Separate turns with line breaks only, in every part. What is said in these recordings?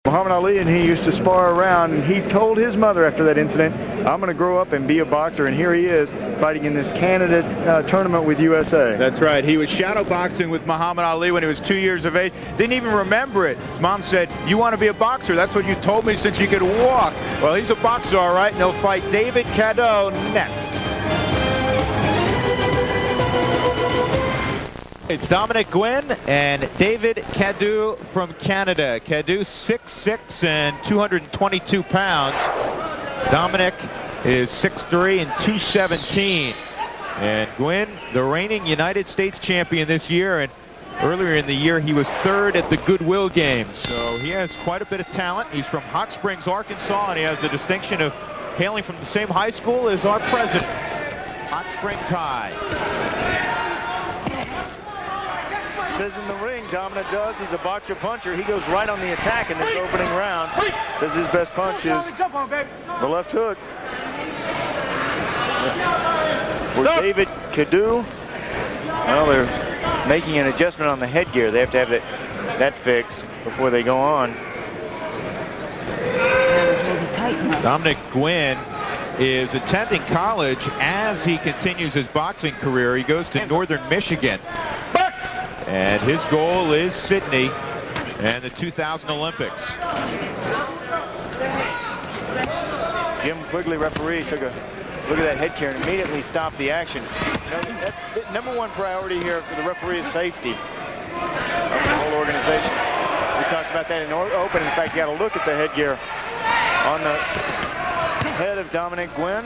Muhammad Ali and he used to spar around, and he told his mother after that incident, I'm going to grow up and be a boxer, and here he is fighting in this Canada tournament with USA.
That's right. He was shadow boxing with Muhammad Ali when he was 2 years of age. Didn't even remember it. His mom said, you want to be a boxer? That's what you told me since you could walk. Well, he's a boxer, all right, and he'll fight David Cadieux next. It's Dominick Guinn and David Cadieux from Canada. Cadieux 6'6" and 222 pounds. Dominick is 6'3" and 217. And Guinn, the reigning United States champion this year, and earlier in the year he was third at the Goodwill Games. So he has quite a bit of talent. He's from Hot Springs, Arkansas, and he has the distinction of hailing from the same high school as our president, Hot Springs High.
Says in the ring, Dominick does. He's a boxer puncher. He goes right on the attack in this opening round. Says his best punch is the left hook. For David Cadieux, well, they're making an adjustment on the headgear. They have to have that fixed before they go on.
Dominick Guinn is attending college as he continues his boxing career. He goes to Northern Michigan. And his goal is Sydney and the 2000 Olympics.
Jim Quigley, referee, took a look at that headgear and immediately stopped the action. You know, that's the #1 priority here for the referee is safety of the whole organization. We talked about that in open. In fact, you got to look at the headgear on the head of Dominick Guinn.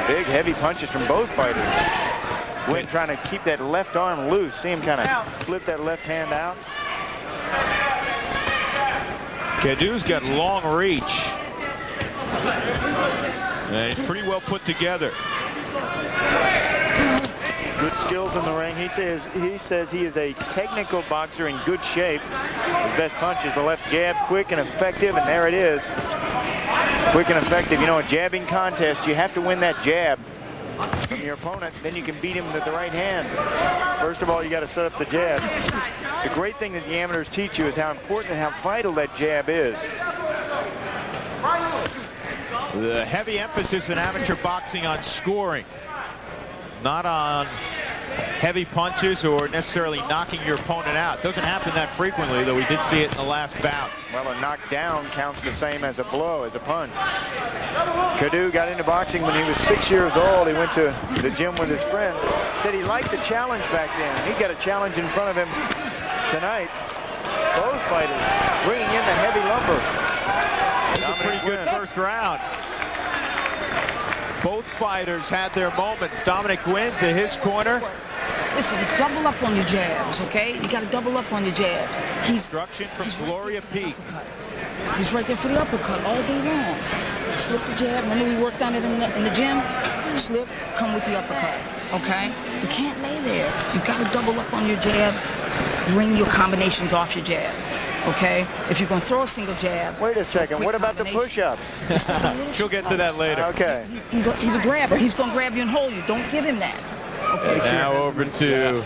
Big, heavy punches from both fighters. Guinn trying to keep that left arm loose. See him kind of flip that left hand out.
Cadieux's got long reach. And he's pretty well put together.
Good skills in the ring. He says he is a technical boxer in good shape. His best punch is the left jab, quick and effective, and there it is. Quick and effective. You know, a jabbing contest, you have to win that jab from your opponent, then you can beat him with the right hand. First of all, you got to set up the jab. The great thing that the amateurs teach you is how important and how vital that jab is.
The heavy emphasis in amateur boxing on scoring, not on heavy punches or necessarily knocking your opponent out. Doesn't happen that frequently, though we did see it in the last bout.
Well, a knockdown counts the same as a blow, as a punch. Cadieux got into boxing when he was 6 years old. He went to the gym with his friend. Said he liked the challenge back then. He got a challenge in front of him tonight. Both fighters bringing in the heavy lumber.
It was a pretty good first round. Both fighters had their moments. Dominick Guinn to his corner.
Listen, double up on your jabs, okay? You got to double up on your jabs.
Instruction from Gloria Peak.
He's right there for the uppercut all day long. Slip the jab. Remember we worked on it in the gym? Slip, come with the uppercut, okay? You can't lay there. You got to double up on your jab. Bring your combinations off your jab. Okay, if you're going to throw a single jab.
Wait a second. What about the push-ups?
She'll get to that later.
Okay.
He's a grabber. He's going to grab you and hold you. Don't give him that. Okay.
Now over to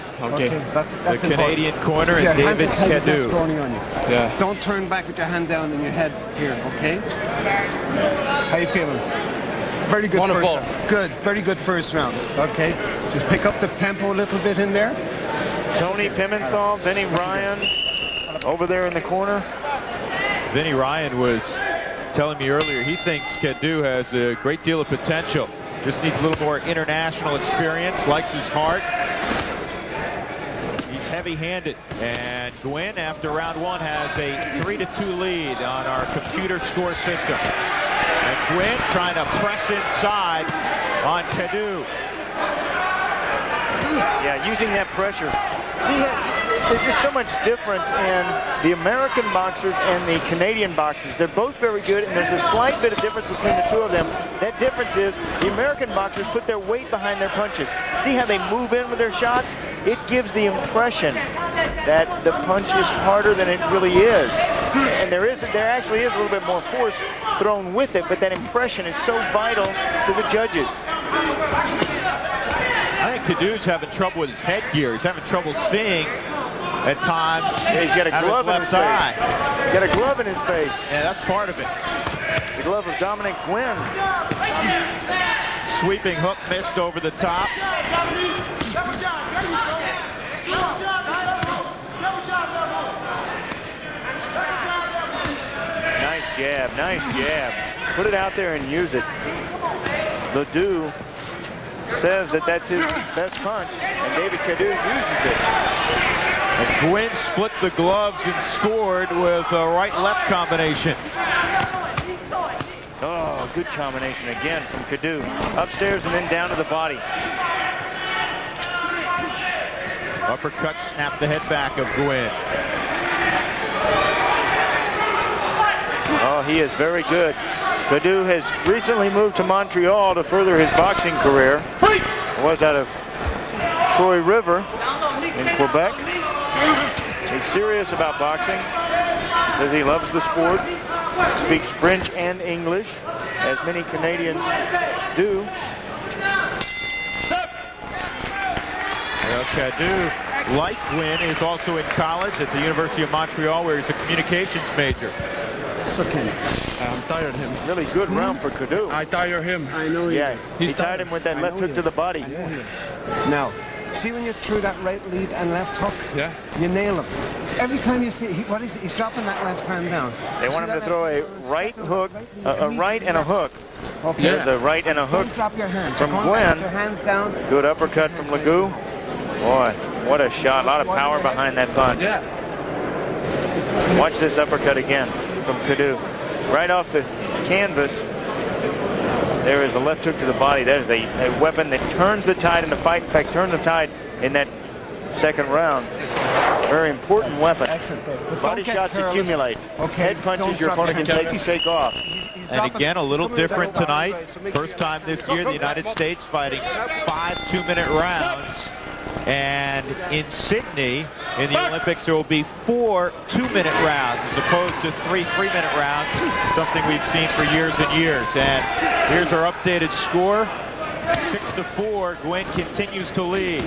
that's
the Canadian corner and David Cadieux.
Yeah. Don't turn back with your hand down and your head here. Okay. How you feeling? Very good.
Wonderful.
First round. Good. Very good first round. Okay. Just pick up the tempo a little bit in there.
Tony Pimenthal, Vinny Ryan. Over there in the corner.
Vinny Ryan was telling me earlier he thinks Cadieux has a great deal of potential. Just needs a little more international experience, likes his heart. He's heavy-handed. And Guinn, after round 1, has a 3-2 lead on our computer score system. And Guinn trying to press inside on Cadieux.
Yeah, using that pressure. See, there's just so much difference in the American boxers and the Canadian boxers. They're both very good, and there's a slight bit of difference between the two of them. That difference is the American boxers put their weight behind their punches. See how they move in with their shots? It gives the impression that the punch is harder than it really is. And there actually is a little bit more force thrown with it, but that impression is so vital to the judges.
I think Cadieux's having trouble with his headgear. He's having trouble seeing at times.
Yeah, he's got a glove in his face.
Eye.
He's got a glove in his face.
Yeah, that's part of it.
The glove of Dominick Guinn.
Sweeping hook missed over the top.
Nice jab, nice jab. Put it out there and use it. Ledoux says that that's his best punch, and David Cadieux uses it.
And Guinn split the gloves and scored with a right-left combination.
Oh, good combination again from Cadieux. Upstairs and then down to the body.
Uppercut snapped the head back of Guinn.
Oh, he is very good. Cadieux has recently moved to Montreal to further his boxing career. Was out of Troy River in Quebec. He's serious about boxing. Says he loves the sport. Speaks French and English, as many Canadians do.
Well, Cadieux, like Guinn, is also in college at the University of Montreal, where he's a communications major.
So Ken, I'm tired of him.
Really good round for Cadieux.
I tire him. I know he is.
He tied him with that left hook to the body.
Now, see when you threw that right lead and left hook? Yeah. You nail him. Every time you see, he's dropping that left hand down.
They want him to throw a right hook, a right and a hook.
Okay.
There's a right and a hook
drop your hands.
from Guinn.
Your hands down.
Good uppercut from Ledoux. Boy, what a shot. A lot of power behind that punch.
Yeah.
Watch this uppercut again from Cadieux. Right off the canvas, there is a left hook to the body. That is a weapon that turns the tide in the fight. In fact, turned the tide in that second round. Very important weapon.
Excellent.
Body shots accumulate.
Okay.
Head punches your opponent can take off.
And again, a little different tonight. First time this year, the United States fighting 5 2-minute rounds. And in Sydney, in the Olympics, there will be 4 2-minute rounds as opposed to 3 3-minute rounds, something we've seen for years and years. And here's our updated score. 6-4, Guinn continues to lead.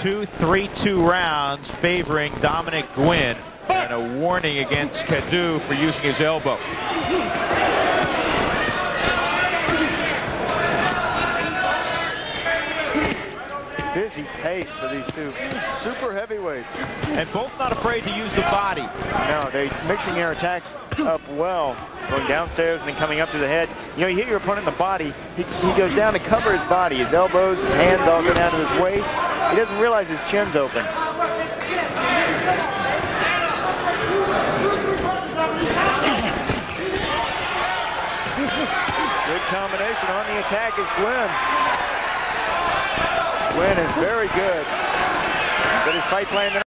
2 3-2 rounds favoring Dominick Guinn, and a warning against Cadieux for using his elbow.
Busy pace for these two super heavyweights.
And both not afraid to use the body.
No, they're mixing their attacks up well, going downstairs and then coming up to the head. You know, you hit your opponent in the body, he goes down to cover his body. His elbows, his hands all go down to his waist. He doesn't realize his chin's open. Good combination on the attack is Guinn. Guinn is very good. But his fight plan